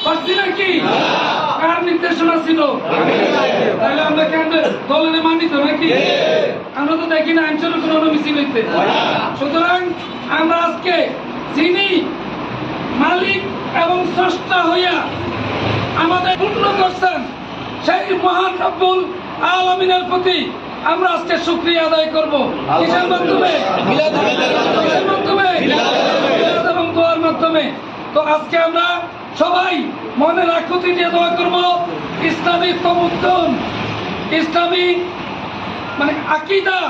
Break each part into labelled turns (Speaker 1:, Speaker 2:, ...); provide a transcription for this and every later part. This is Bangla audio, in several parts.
Speaker 1: পারছি নাকি? কার নির্দেশনা ছিল? তাহলে আমরা কেন দলের মানিত নাকি? আমরা তো দেখি না আইনশৃঙ্খলা কোনো মিছিল হইতে। সুতরাং আমরা আজকে যিনি মালিক এবং স্রষ্টা হইয়া আমাদের পূর্ণ করছেন সেই মহান রব্বুল আলামিনের প্রতি আমরা আজকে শুকরিয়া আদায় করব। কিসের মাধ্যমে? কিসের মাধ্যমে? এবং দোয়ার মাধ্যমে। তো আজকে আমরা সবাই মনের আকুতি দিয়ে দোয়া করব, ইসলামী তমুদ্দুন, ইসলামী মানে আকীদা,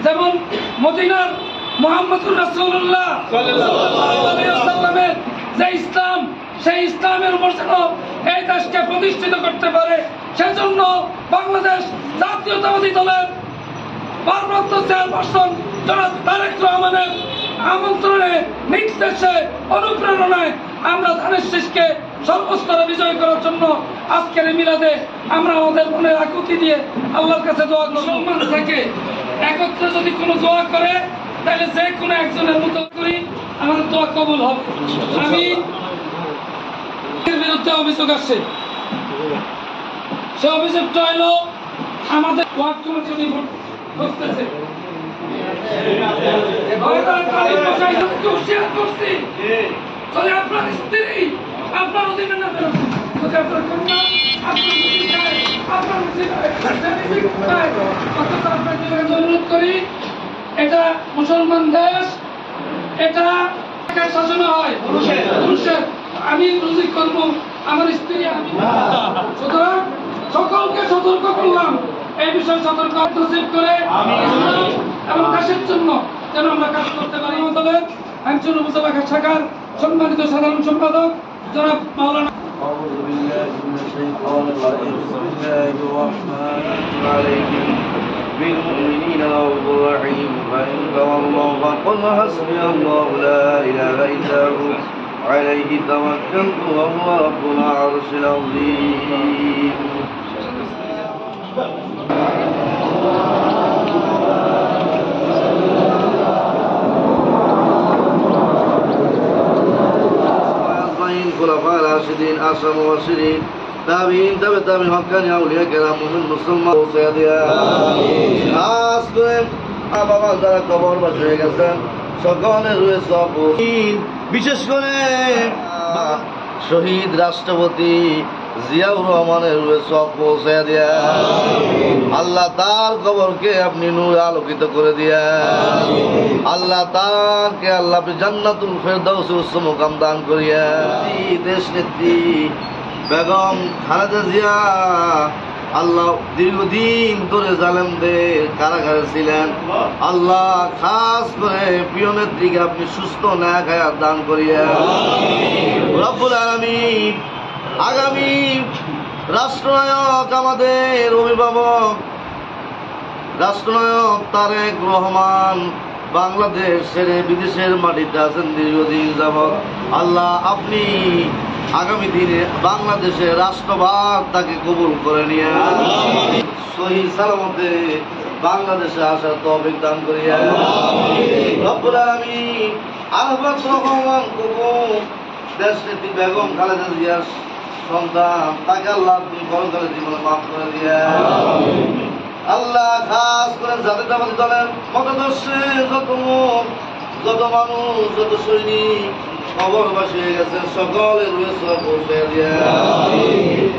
Speaker 1: যেমন মদিনার মুহাম্মদুর রাসূলুল্লাহ সাল্লাল্লাহু আলাইহি ওয়াসাল্লামের যে ইসলাম, সেই ইসলামের উপর যেন এই দেশকে প্রতিষ্ঠিত করতে পারে, সেজন্য বাংলাদেশ জাতীয়তাবাদী দলের ভারপ্রাপ্ত চেয়ারপারসন জনাব তারেক রহমানের আমন্ত্রণে, নির্দেশে, অনুপ্রেরণায় আমরা ধানের শীষকে সর্বস্তরে বিজয় করার জন্য আজকের মিলাদে আমরা আমাদের মনের আকুতি দিয়ে আল্লাহর কাছে দোয়া করব। মুসলমান থেকে একত্রে যদি কোনো দোয়া করে তাহলে যে কোনো একজনের মতো করি আমাদের দোয়া কবুল হবে। আমি বিরুদ্ধে অভিযোগ আসছে, সে অভিযোগটা হলো আমাদের ওয়ার্ড কমিটি বসতেছে আপনার স্ত্রী আপনার অধীনে না বেরোচ্ছে, আপনার কন্যা আপনার অনুরোধ করি, এটা মুসলমান দেশ, এটা শাসন হয়, আমি রুজি করবো আমার স্ত্রী আমি। সুতরাং সকলকে সতর্ক করলাম এই বিষয়ে সতর্ক নসিব করে এবং দেশের জন্য যেন আমরা কাজ করতে পারি। আমাদের আইনশৃঙ্খলা উপজেলা শাখার সম্মানিত সাধারণ সম্পাদক জনাব মাওলানা
Speaker 2: أعوذ بالله من الشيطان الرجيم بسم الله الرحمن الرحيم بالمؤمنين رؤوف رحيم فإن تولوا فقل حسبي الله لا إله إلا هو عليه توكلت وهو رب العرش العظيم خلفاء الراشدين أشرف المبشرين تابعين تبع تابعين حقاني أولياء كرام মুমিন মুসলমান পৌঁছে দিয়া খাস করে বাবা যারা কবরবাসী হয়ে গেছেন সকলের রয়েছে বিশেষ করে শহীদ রাষ্ট্রপতি জিয়াউর রহমানের রয়েছে পৌঁছে দিয়া আল্লাহ তার কবরকে আপনি নূর আলোকিত করে দিয়া আল্লাহ তাকে আল্লাহ আপনি জান্নাতুল ফেরদাউসে উচ্চ মুকাম দান করিয়া দেশ নেত্রী বেগম খালেদা জিয়া আল্লাহ দীর্ঘদিন ধরে জালেমদের কারাগারে ছিলেন, আল্লাহ খাস করে প্রিয় নেত্রীকে আপনি সুস্থ ন্যায় হায়াত দান করিয়া রব্বুল আলামিন আগামী রাষ্ট্রনায়ক আমাদের অভিভাবক রাষ্ট্রনায়ক তারেক রহমান বাংলাদেশ ছেড়ে বিদেশের মাটিতে আছেন দীর্ঘদিন যাবৎ, আল্লাহ আপনি আগামী দিনে বাংলাদেশের রাষ্ট্রভার তাকে কবুল করে নিয়ে সহি সালামতে বাংলাদেশে আসার তৌফিক দান করিয়া রব্বুল আলামিন আহ্বান রহমান কুকুর দেশ নেত্রী বেগম খালেদা জিয়ার সন্তান তাকে আল্লাহ আপনি পরকালে জীবনে মাফ করে দিয়ে আল্লাহ খাস করে জাতীয়তাবাদী দলের মতাদর্শে যত মানুষ যত সৈনিক খবরবাসী হয়ে গেছেন সকলের রয়েছে পৌঁছে দিয়ে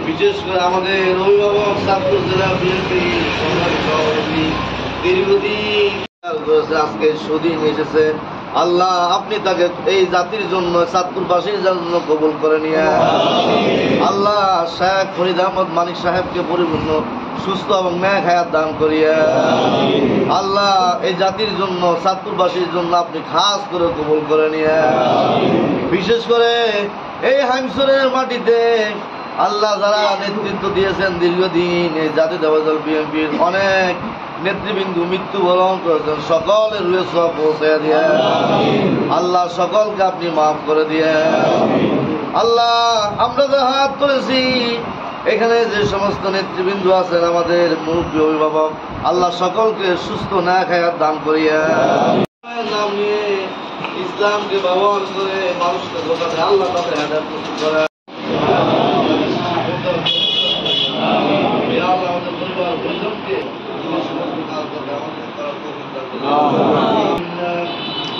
Speaker 2: বিশেষ করে আমাদের অভিভাবক ছাত্র জেলা বিএনপি সভাপতি দীর্ঘদিন আজকে সুদিন এসেছে, আল্লাহ আপনি তাকে এই জাতির জন্য চাঁদপুরবাসীর জন্য কবুল করে নিয়ে আল্লাহ শেখ ফরিদ আহমদ মানিক সাহেবকে পরিপূর্ণ সুস্থ এবং ন্যায় হায়াত দান করিয়া আল্লাহ এই জাতির জন্য চাঁদপুরবাসীর জন্য আপনি খাস করে কবুল করে নিয়ে বিশেষ করে এই হাইমসরের মাটিতে আল্লাহ যারা নেতৃত্ব দিয়েছেন দীর্ঘদিন এই জাতীয়তাবাদী দল বিএনপির অনেক নেতৃবৃন্দু মৃত্যুবরণ করেছেন, সকলের রুহে সওয়াব পৌঁছে দিয়ে আল্লাহ সকলকে আপনি মাফ করে দিয়ে আল্লাহ আমরা যে হাত করেছি এখানে যে সমস্ত নেতৃবৃন্দ আছেন আমাদের মুরব্বী অভিভাবক আল্লাহ সকলকে সুস্থ ন্যায় হায়াত দান করিয়া নাম নিয়ে ইসলামকে ব্যবহার করে মানুষকে ধোঁকা দেয় আল্লাহ তাদের হেদায়েত নসিব করে।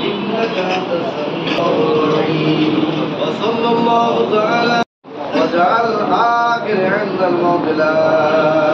Speaker 2: إنك أنت السميع العليم وصلى الله تعالى وجعل آخر عند الموت لا